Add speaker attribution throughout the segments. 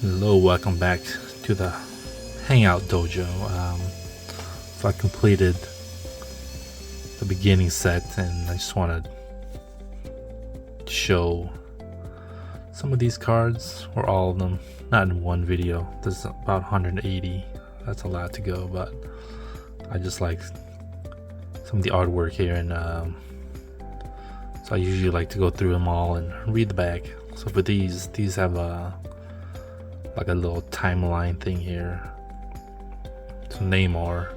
Speaker 1: Hello, welcome back to the Hangout Dojo. So I completed the beginning set, and I just want to show some of these cards, or all of them, not in one video. There's about 180. That's a lot to go, but I just like some of the artwork here, and so I usually like to go through them all and read the back. So for these have like a little timeline thing here. So Namor's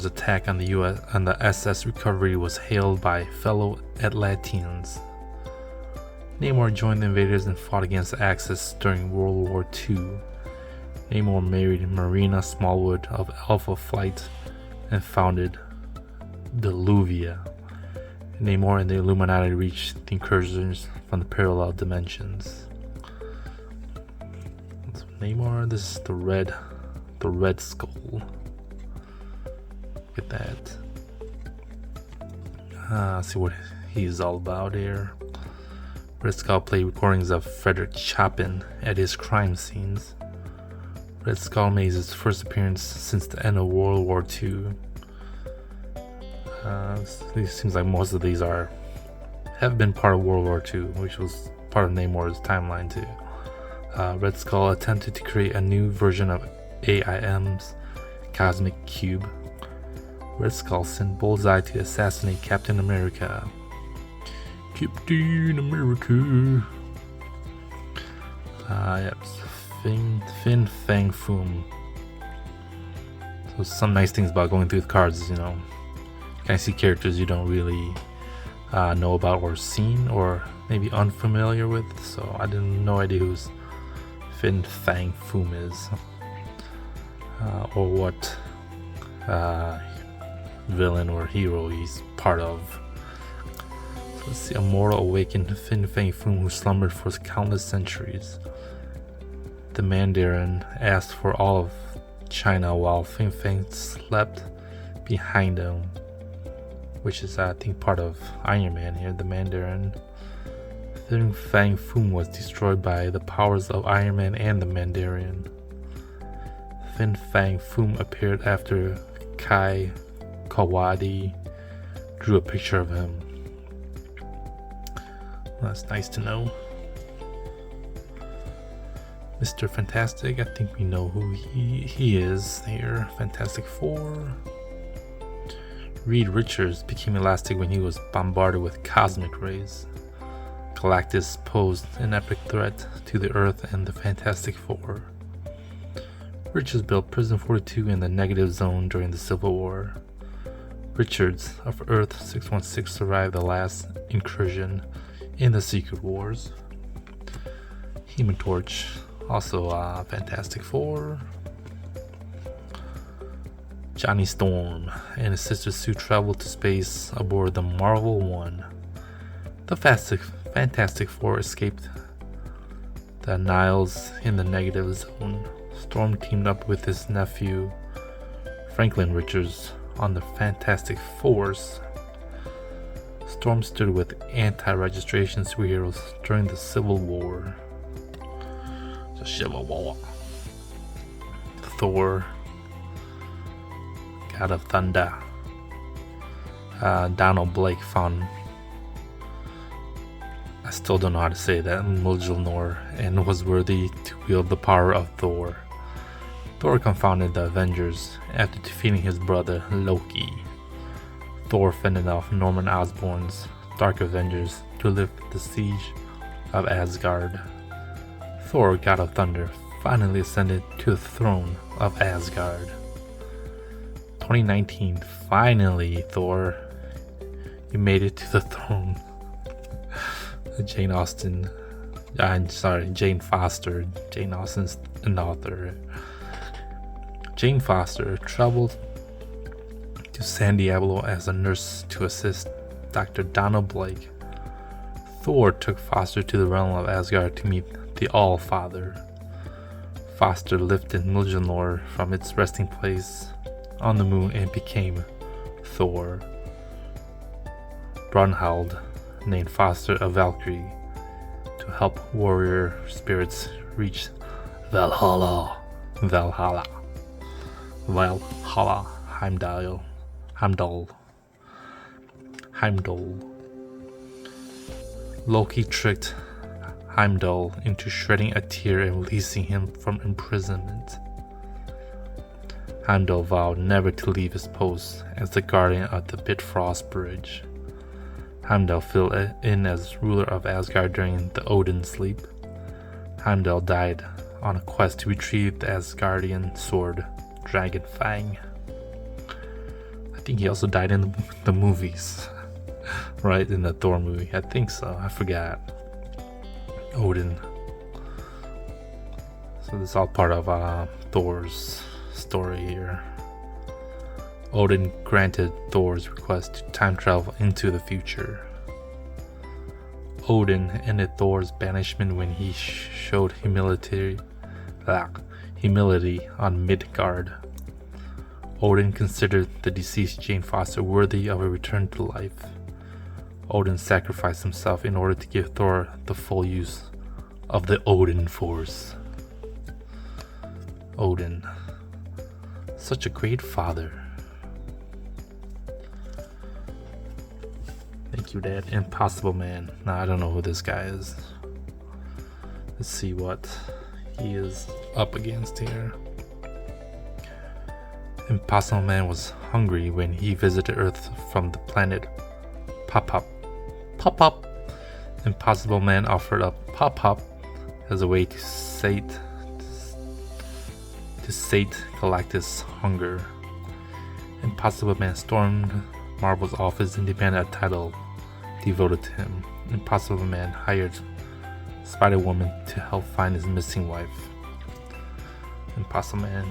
Speaker 1: attack on the SS Recovery was hailed by fellow Atlanteans. Namor joined the invaders and fought against the Axis during World War II. Namor married Marina Smallwood of Alpha Flight and founded Deluvia. Namor and the Illuminati reached the incursions from the parallel dimensions. So Namor, this is the Red Skull. Look at that. See what he's all about here. Red Skull played recordings of Frederick Chopin at his crime scenes. Red Skull made his first appearance since the end of World War II. It seems like most of these have been part of World War II, which was part of Namor's timeline too. Red Skull attempted to create a new version of AIM's Cosmic Cube. Red Skull sent Bullseye to assassinate Captain America. Captain America. Yep. Fin Fang Foom. So some nice things about going through the cards, you kind of see characters you don't really know about or seen or maybe unfamiliar with. So I didn't no idea who's Fin Fang Foom is, or what villain or hero he's part of. So let's see. A mortal awakened Fin Fang Foom who slumbered for countless centuries. The Mandarin asked for all of China while Fin Fang slept behind him, which is I think part of Iron Man here. The Mandarin. Fin Fang Foom was destroyed by the powers of Iron Man and the Mandarin. Fin Fang Foom appeared after Kai Kawadi drew a picture of him. That's nice to know. Mr. Fantastic, I think we know who he is here. Fantastic Four. Reed Richards became elastic when he was bombarded with cosmic rays. Galactus posed an epic threat to the Earth and the Fantastic Four. Richards built Prison 42 in the negative zone during the Civil War. Richards of Earth 616 survived the last incursion in the Secret Wars. Human Torch, also Fantastic Four. Johnny Storm and his sister Sue traveled to space aboard the Marvel 1. The Fantastic Four escaped the Niles in the negative zone. Storm teamed up with his nephew Franklin Richards on the Fantastic Force. Storm stood with anti-registration superheroes during the Civil War. The Civil War. Thor, God of Thunder. Donald Blake found, I still don't know how to say that, Mjolnir, and was worthy to wield the power of Thor. Thor confounded the Avengers after defeating his brother Loki. Thor fended off Norman Osborn's Dark Avengers to lift the siege of Asgard. Thor, God of Thunder, finally ascended to the throne of Asgard. 2019, finally, Thor, you made it to the throne. Jane Foster. Jane Austen's an author. Jane Foster traveled to San Diego as a nurse to assist Dr. Donald Blake. Thor took Foster to the realm of Asgard to meet the All-Father. Foster lifted Mjolnir from its resting place on the moon and became Thor. Brunhild named Foster a Valkyrie to help warrior spirits reach Valhalla. Valhalla. Valhalla. Heimdall. Heimdall. Heimdall. Loki tricked Heimdall into shredding a tear and releasing him from imprisonment. Heimdall vowed never to leave his post as the guardian of the Bifrost Bridge. Heimdall filled in as ruler of Asgard during the Odin sleep. Heimdall died on a quest to retrieve the Asgardian sword, Dragon Fang. I think he also died in the movies, right? In the Thor movie. I think so. I forgot. Odin. So this is all part of Thor's story here. Odin granted Thor's request to time travel into the future. Odin ended Thor's banishment when he showed humility on Midgard. Odin considered the deceased Jane Foster worthy of a return to life. Odin sacrificed himself in order to give Thor the full use of the Odin Force. Odin, such a great father. Thank you, Dad. Impossible Man. Nah, I don't know who this guy is. Let's see what he is up against here. Impossible Man was hungry when he visited Earth from the planet Pop-Pop. Pop-Pop! Impossible Man offered up Pop-Pop as a way to sate Galactus' hunger. Impossible Man stormed Marvel's office and demanded a title devoted to him. Impossible Man hired Spider-Woman to help find his missing wife. Impossible Man,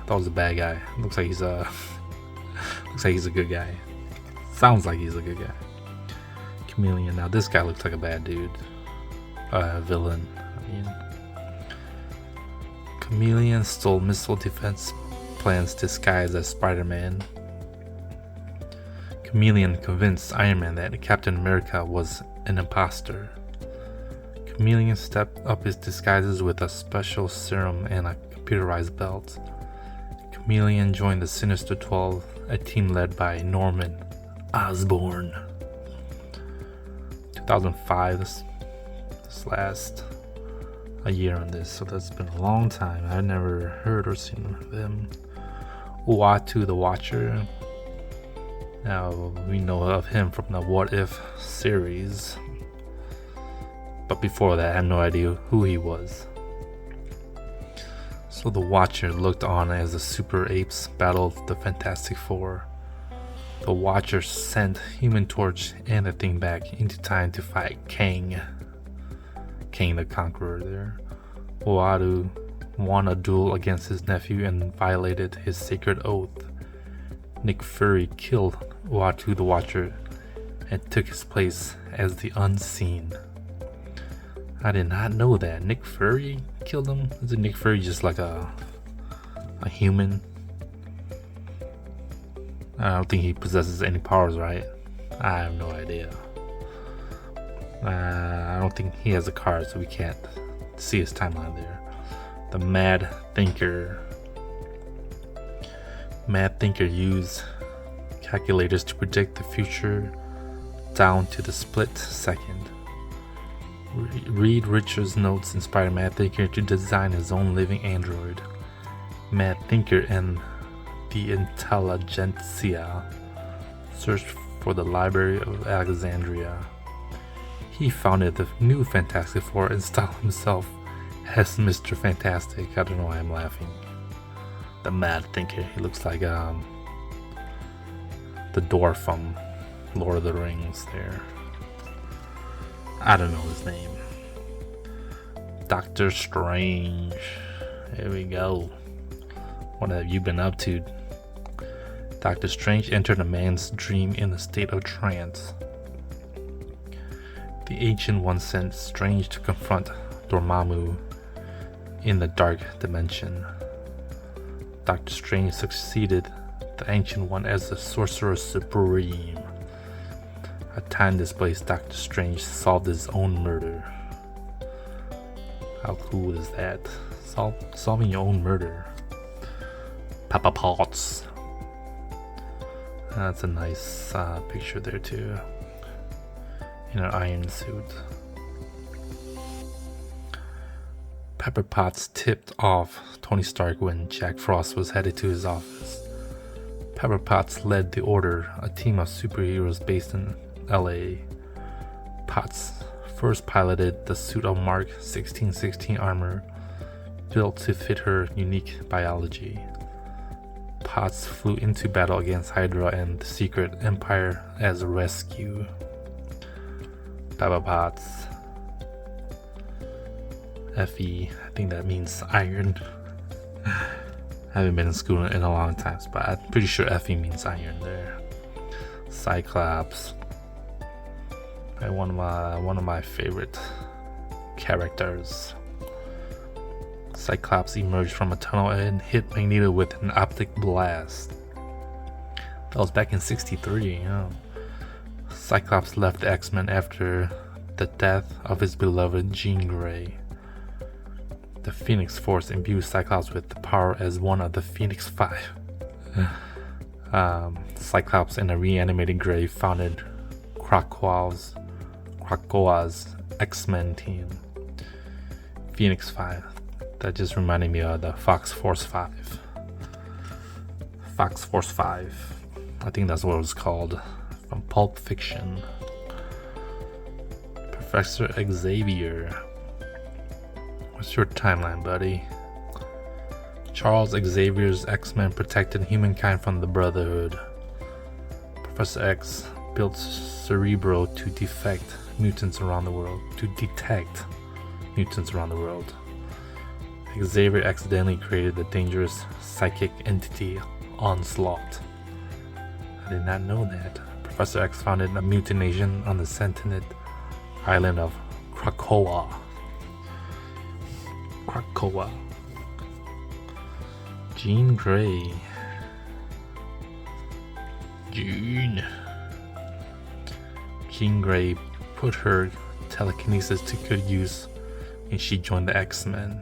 Speaker 1: I thought was a bad guy. Looks like he's a good guy. Sounds like he's a good guy. Chameleon. Now this guy looks like a bad dude. Villain. I mean, Chameleon stole missile defense plans disguised as Spider-Man. Chameleon convinced Iron Man that Captain America was an imposter. Chameleon stepped up his disguises with a special serum and a computerized belt. Chameleon joined the Sinister 12, a team led by Norman Osborn. 2005, this last a year on this, so that's been a long time. I've never heard or seen them. Uatu the Watcher. Now we know of him from the What If series, but before that I had no idea who he was. So the Watcher looked on as the Super Apes battled the Fantastic Four. The Watcher sent Human Torch and the Thing back into time to fight Kang the Conqueror there. Uatu won a duel against his nephew and violated his sacred oath. Nick Fury killed Uatu the Watcher and took his place as the Unseen. I did not know that. Nick Fury killed him? Is Nick Fury just like a human? I don't think he possesses any powers, right? I have no idea. I don't think he has a card, so we can't see his timeline there. The Mad Thinker. Mad Thinker used calculators to predict the future down to the split second. Reed Richards' notes inspired Mad Thinker to design his own living android. Mad Thinker and the Intelligentsia searched for the Library of Alexandria. He founded the new Fantastic Four and styled himself as Mr. Fantastic. I don't know why I'm laughing. The Mad Thinker. He looks like the dwarf from Lord of the Rings there. I don't know his name. Doctor Strange. Here we go. What have you been up to? Doctor Strange entered a man's dream in a state of trance. The Ancient One sent Strange to confront Dormammu in the Dark Dimension. Doctor Strange succeeded the Ancient One as the Sorcerer Supreme. A time displaced Doctor Strange solved his own murder. How cool is that? Solving your own murder. Pepper Potts. That's a nice picture there too. In an iron suit. Pepper Potts tipped off Tony Stark when Jack Frost was headed to his office. Pepper Potts led the Order, a team of superheroes based in LA. Potts first piloted the suit of Mark 1616 armor, built to fit her unique biology. Potts flew into battle against Hydra and the Secret Empire as a rescue. Pepper Potts. FE, I think that means iron. I haven't been in school in a long time, but I'm pretty sure FE means iron there. Cyclops. One of my favorite characters. Cyclops emerged from a tunnel and hit Magneto with an optic blast. That was back in '63. Cyclops left the X-Men after the death of his beloved Jean Grey. The Phoenix Force imbued Cyclops with the power as one of the Phoenix Five. Cyclops and a reanimated Grey founded Krakoa's X-Men team. Phoenix 5. That just reminded me of the Fox Force 5. Fox Force 5. I think that's what it was called. From Pulp Fiction. Professor Xavier. What's your timeline, buddy? Charles Xavier's X-Men protected humankind from the Brotherhood. Professor X built Cerebro to detect mutants around the world. Xavier accidentally created the dangerous psychic entity Onslaught. I did not know that. Professor X founded a mutant nation on the sentient island of Krakoa. Jean Grey. Jean Grey put her telekinesis to good use when she joined the X-Men.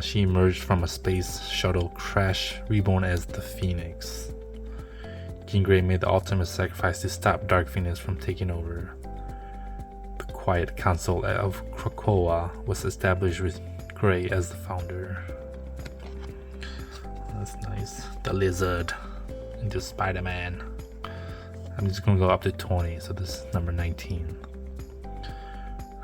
Speaker 1: She emerged from a space shuttle crash, reborn as the Phoenix. Jean Grey made the ultimate sacrifice to stop Dark Phoenix from taking over. The Quiet Council of Krakoa was established with Grey as the founder. That's nice. The Lizard into Spider-Man. I'm just gonna go up to 20, so this is number 19.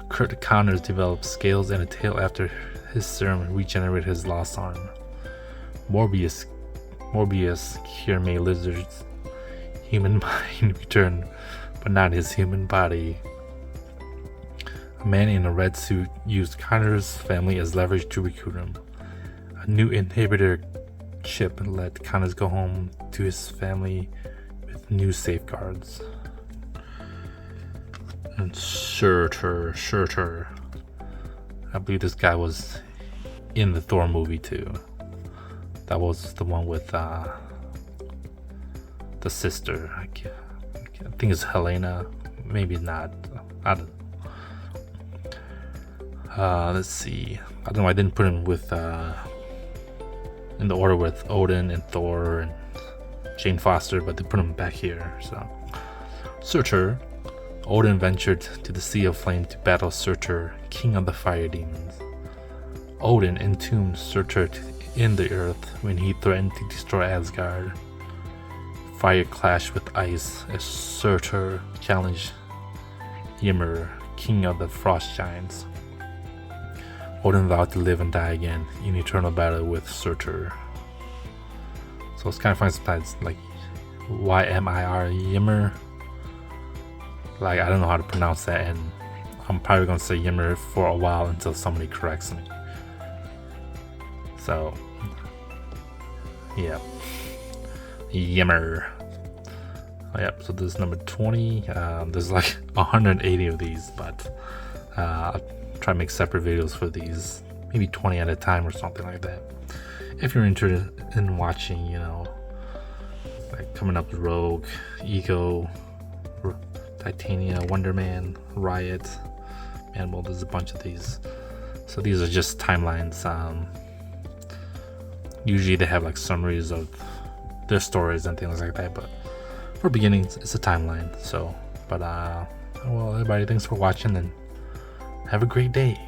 Speaker 1: Kurt Connors developed scales and a tail after his serum regenerated his lost arm. Morbius cure May Lizard's human mind return, but not his human body. A man in a red suit used Connors' family as leverage to recruit him. A new inhibitor chip let Connors go home to his family with new safeguards. And Surtur. I believe this guy was in the Thor movie too. That was the one with the sister. I think it's Helena. Maybe not. I don't know. Let's see. I don't know. I didn't put him with in the order with Odin and Thor and Jane Foster, but they put him back here. So Surtur. Odin ventured to the Sea of Flame to battle Surtur, king of the fire demons. Odin entombed Surtur in the earth when he threatened to destroy Asgard. Fire clashed with ice as Surtur challenged Ymir, king of the frost giants. Odin vowed to live and die again in eternal battle with Surtur. So it's kind of funny sometimes, like Ymir, Ymir. Like, I don't know how to pronounce that, and I'm probably gonna say Ymir for a while until somebody corrects me. So, yeah, Ymir. Yep. So this is number 20. There's like 180 of these, but I'll try to make separate videos for these, maybe 20 at a time or something like that. If you're interested in watching, you know, like coming up with Rogue, Ego, Titania, Wonder Man, Riot, and well, there's a bunch of these. So these are just timelines. Usually they have like summaries of their stories and things like that, but for beginnings it's a timeline. So, but well, everybody, thanks for watching and have a great day.